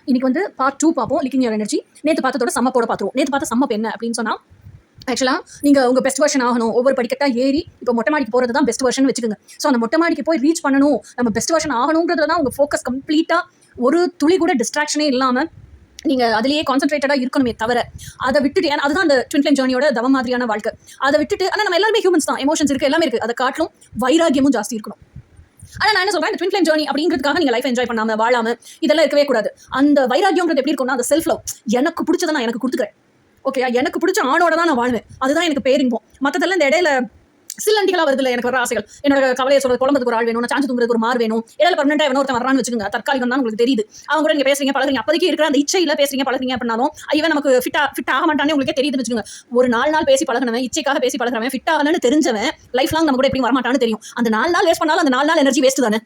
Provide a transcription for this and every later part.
இன்னைக்கு வந்து பார்ட் 2 பார்ப்போம், லிக்கிங் யுவர் எனர்ஜி. நேற்று பார்த்ததோட சம்மப்போட பார்த்துருவோம். நேற்று பார்த்த சம்மப் என்ன அப்படின்னு சொன்னால், ஆக்சுவலாக நீங்கள் உங்கள் பெஸ்ட் வெர்ஷன் ஆகணும். ஒவ்வொரு படிக்கட்டாக ஏறி இப்போ மொட்டை மாடிக்கு போகிறது தான் பெஸ்ட் வெர்ஷன் வச்சுக்கோங்க. ஸோ அந்த மொட்டை மாடிக்கு போய் ரீச் பண்ணணும், நம்ம பெஸ்ட் வெர்ஷன் ஆகணுன்றதுல தான் உங்கள் ஃபோக்கஸ் கம்ப்ளீட்டாக, ஒரு துளி கூட டிஸ்ட்ராக்ஷனே இல்லாமல் நீங்கள் அதிலேயே கான்சென்ட்ரேட்டடாக இருக்கணுமே தவிர, அதை விட்டுட்டு, ஏன்னா அதுதான் அந்த ட்வின் ஃப்ளேம் ஜர்னியோட தவ மாதிரியான வாழ்க்கை. அதை விட்டுட்டு, ஆனால் நம்ம எல்லாருமே ஹியூமன்ஸ் தான், எமோஷன்ஸ் இருக்குது, எல்லாமே இருக்குது. அதை காட்டிலும் வைராகியமும் ஜாஸ்தி இருக்கணும். ஆனால் நான் என்ன சொல்கிறேன், இந்த ட்வின் ஃப்ளேம் ஜர்னி அப்படிங்கிறதுக்காக நீங்கள் லைஃப் என்ஜாய் பண்ணாமல் வாழாமல் இதெல்லாம் இருக்கவே கூடாது. அந்த வைராகியங்கிறது எப்படி இருக்கும்னா, அந்த செல்ஃப் லவ், எனக்கு பிடிச்சதை நான் எனக்கு கொடுத்துக்கிறேன். ஓகே, எனக்கு பிடிச்ச ஆணோட தான் நான் வாழ்வேன். அதுதான் எனக்கு பேரின்போம். மற்றதெல்லாம் இந்த இடையில சில்லண்டிகளாக வருது இல்லை, எனக்கு வர ஆசைகள், என்னோட கவலையை சொல்றது, குழம்புக்கு ஒரு ஆள் வேணும், நான் சாஞ்சு தூங்குறதுக்கு ஒரு மாறு வேணும், இடையில பர்மனெண்டாக எவனோ ஒருத்தன் வரான்னு வச்சுக்கோங்க, தற்காலிகம் தான் உங்களுக்கு தெரியுது. அவங்க கூட நீங்கள் பேசுறீங்க பழகுறீங்க, அப்போதைக்கு இருக்கிற அந்த இச்சையில் பேசுறீங்க பழகுறீங்க அப்படின்னாலும் இவன் நமக்கு ஃபிட் ஆக மாட்டானே உங்களுக்கே தெரியுதுன்னு வச்சுக்கோங்க. ஒரு 4 நாள் பேசி பழகினவன், இச்சைக்காக பேசி பழகிறவன், ஃபிட் ஆகலன்னு தெரிஞ்சவன் லைஃப் லாங் நம்ம கூட எப்படி வரமாட்டான்னு தெரியும். அந்த 4 நாள் வேஸ்ட் பண்ணாலும் அந்த 4 நாள் எனர்ஜி வேஸ்ட் தானே.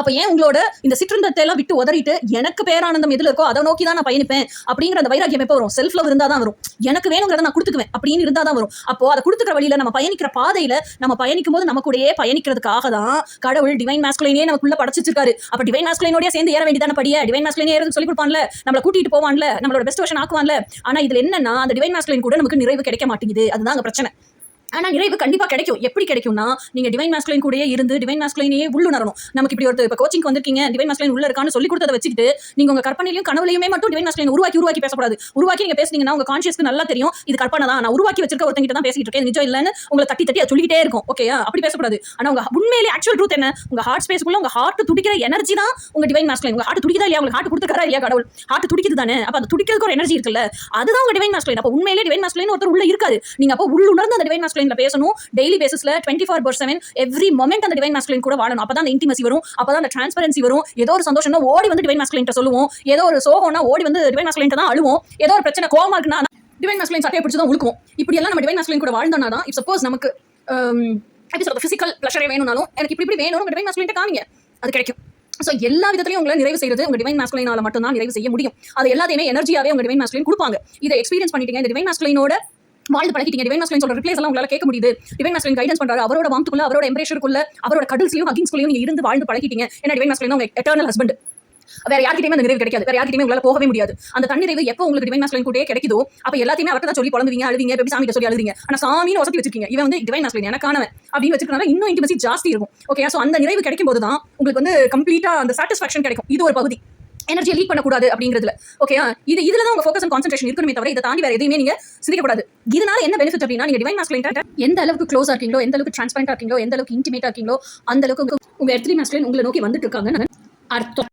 அப்போ ஏன் உங்களோட இந்த சிற்றின்பத்தை எல்லாம் விட்டு உதறிட்டு எனக்கு பேரானந்தம் எதில் இருக்கோ அதை நோக்கி தான் நான் பயணிப்பேன் அப்படிங்கிற அந்த வைராகியம் எப்போ வரும்? செல்ஃப் லவ் இருந்தால் தான் வரும். எனக்கு வேணுங்கிறத நான் கொடுத்துக்குவேன் அப்படின்னு இருந்தால் தான் வரும். அப்போ அதை கொடுத்துக்கிற வழியில், நம்ம பயணிக்கிற பாதையில், நம்ம பயணிக்கும் போது நமக்குடையே பயணிக்கிறதுக்காக தான் கடவுள் டிவைன் மாஸ்குலைனே நமக்குள்ள படைச்சிருக்காரு. அப்போ டிவைன் மாஸ்குலைனோடய சேர்ந்து ஏற வேண்டியதான படியை, டிவைன் மாஸ்குலைனே ஏறது சொல்லி கொடுப்பான்ல, நம்மளை கூட்டிட்டு போவான்ல, நம்மளோட பெஸ்ட் வெர்ஷன் ஆக்குவான்ல. ஆனால் இதில் என்னன்னா, அந்த டிவைன் மாஸ்குலைன் கூட நமக்கு நிறைவு கிடைக்க மாட்டேங்குது. அதுதான் அங்கே பிரச்சனை. ஆனால் நிறைவு கண்டிப்பாக கிடைக்கும். எப்படி கிடைக்கும்னா, நீங்கள் டிவைன் மாஸ்குலைன் கூடயே இருந்து டிவைன் மாஸ்குலைனையே உள்ளுணரணும். நமக்கு இப்படி ஒரு இப்போ கோச்சிங் வந்திருக்கீங்க, டிவைன் மாஸ்குலைன் உள்ள இருக்கான்னு சொல்லி கொடுத்ததை வச்சுக்கிட்டு நீங்கள் உங்கள் கற்பனையிலையும் கனவுலையுமே மட்டும் டிவைன் மாஸ்குலைன் உருவாக்கி பேசக்கூடாது. உருவாக்கி நீங்கள் பேசுனீங்கன்னா உங்கள் கான்ஷியஸ்க்கு நல்லா தெரியும் இது கற்பனை தான், நான் உருவாக்கி வச்சிருக்க ஒருத்தங்கிட்ட தான் பேசிட்டு இருக்கேன், நிஜம் இல்லைன்னு உங்களை தட்டி அதை சொல்லிக்கிட்டே இருக்கும். ஓகேயா, அப்படி பேசக்கூடாது. ஆனால் உங்கள் உண்மையிலே ஆக்சுவல் ட்ரூத் என்ன, உங்கள் ஹார்ட் ஸ்பேஸ்க்குள்ள உங்கள் ஹார்ட் துடிக்கிற எனர்ஜி தான் உங்கள் டிவைன் மாஸ்குலைன். உங்கள் ஹார்ட் துடிக்குதா இல்லையா, உங்களுக்கு ஹார்ட் கொடுத்துருக்கா இல்லையா கடவுள், ஹார்ட் துடிக்குது தானே. அப்போ அது துடிக்கிறதுக்கு ஒரு எனர்ஜி இருக்குல்ல, அதுதான் உங்கள் டிவைன் மாஸ்குலைன். அப்போ உண்மையிலே டிவைன் மாஸ்குலைன் ஒருத்தர் உள்ள இருக்காது. நீங்கள் அப்போ உள்ளுணர்ந்து அந்த டிவைன் மாஸ்குலைன்ல பேசணும். டெய்லி பேசிஸ்ல 24/7 எவ்ரி மொமெண்ட் அந்த டிவைன் மாஸ்குலைன் கூட வாழணும். அப்பதான் அந்த இன்டிமசி வரும், அப்பதான் அந்த டிரான்ஸ்பரன்சி வரும். ஏதோ ஒரு சந்தோஷம்னா ஓடி வந்து டிவைன் மாஸ்குலைன் சொல்லுவோம், ஏதோ ஒரு சோகம்னா ஓடி வந்து டிவைன் மாஸ்குலைன் தான் அழுவோம், ஏதோ ஒரு பிரச்சனை கோவமா இருக்குன்னா டிவைன் மாஸ்குலைன் சட்டையை பிடிச்சி தான் உழுக்கும். இப்படி எல்லாம் நம்ம டிவைன் மாஸ்குலைன் கூட வாழ்ந்தோம்னா தான், இப் சப்போஸ் நமக்கு எப்படி சொல்றது, பிசிக்கல் ப்ளஷரே வேணும்னாலும் எனக்கு இப்படி வேணும், டிவைன் மாஸ்குலைன் காமிங்க, அது கிடைக்கும். ஸோ எல்லா விதத்திலையும் உங்களை நிறைவு செய்யறது உங்க டிவைன் மாஸ்குலைனால மட்டும் தான் நிறைவு செய்ய முடியும். அது எல்லாத்தையுமே எனர்ஜியாவே உங்க டிவைன் மாஸ்குலைன் கொடுப்பாங்க. இதை எக்ஸ்பீரியன்ஸ் பண்ணிட்டீங்க, இந்த டிவைன் மாஸ்குலைனோட வாழ்ந்து பழகிட்டீங்க. டிவைன் மாஸ்குலைன் சொல்ற ரிப்ளைஸ் எல்லாம் உங்களால கேட்க முடியுது. டிவைன் மாஸ்குலைன் கைடன்ஸ் பண்றாரு, அவரோட வார்த்தைக்குள்ள, அவரோட எம்ப்ரேஷருக்குள்ள, அவரோட கடல்ஸ்லயும் ஹக்கிங்ஸ்லயும் நீங்க இருந்து வாழ்ந்து பழகிட்டீங்க. ஏன்னா டிவைன் மாஸ்குலைன் உங்க எட்டர்னல் ஹஸ்பண்ட். வேற யார்கிட்டயுமே அந்த நிறைவு கிடைக்காது, வேற யார்கிட்டயுமே உங்களால போகவே முடியாது. அந்த தண்ணி நிறைவு எப்போ உங்களுக்கு டிவைன் மாஸ்குலைன் கூடயே கிடைக்குதோ அப்ப எல்லாத்தையுமே அவர்கிட்ட தான் சொல்லி புலம்புவீங்க, அழுவீங்க, எப்படி சாமிகிட்ட சொல்லி அழுவீங்க. ஆனா சாமின்னு வசதி வச்சிருக்கீங்க, இவன் வந்து டிவைன் மாஸ்குலைன் எனக்கானவன் அப்படின்னு வச்சிருக்கனால இன்னும் இன்டிமசி ஜாஸ்தி இருக்கும். ஓகே, ஸோ அந்த நிறைவு கிடைக்கும் போது தான் உங்களுக்கு வந்து கம்ப்ளீட்டா அந்த சாட்டிஸ்ஃபேக்ஷன் கிடைக்கும். இது ஒரு பகுதி. எனர்ஜியை லீக் பண்ணக்கூடாது அப்படிங்கிறதுல. ஓகே, இதுல தான் உங்க ஃபோக்கஸ் அண்ட் கான்சென்ட்ரேஷன் இருக்கணுமே தவிர இதை தாண்டி வேற எதையுமே நீங்க சிந்திக்கக்கூடாது. இதனால என்ன பெனிஃபிட் அப்படின்னா, நீங்க டிவைன் மாஸ்குலைன் எந்த அளவுக்கு க்ளோஸா இருக்கீங்களோ, எந்த அளவுக்கு டிரான்ஸ்பரண்டா இருக்கீங்களோ, எந்த அளவுக்கு இன்டிமேட்டா இருக்கீங்களோ, அந்த அளவுக்கு உங்க எர்த்லி மாஸ்குலைன் உங்களை நோக்கி வந்துட்டு இருக்காங்கன்னு அர்த்தம்.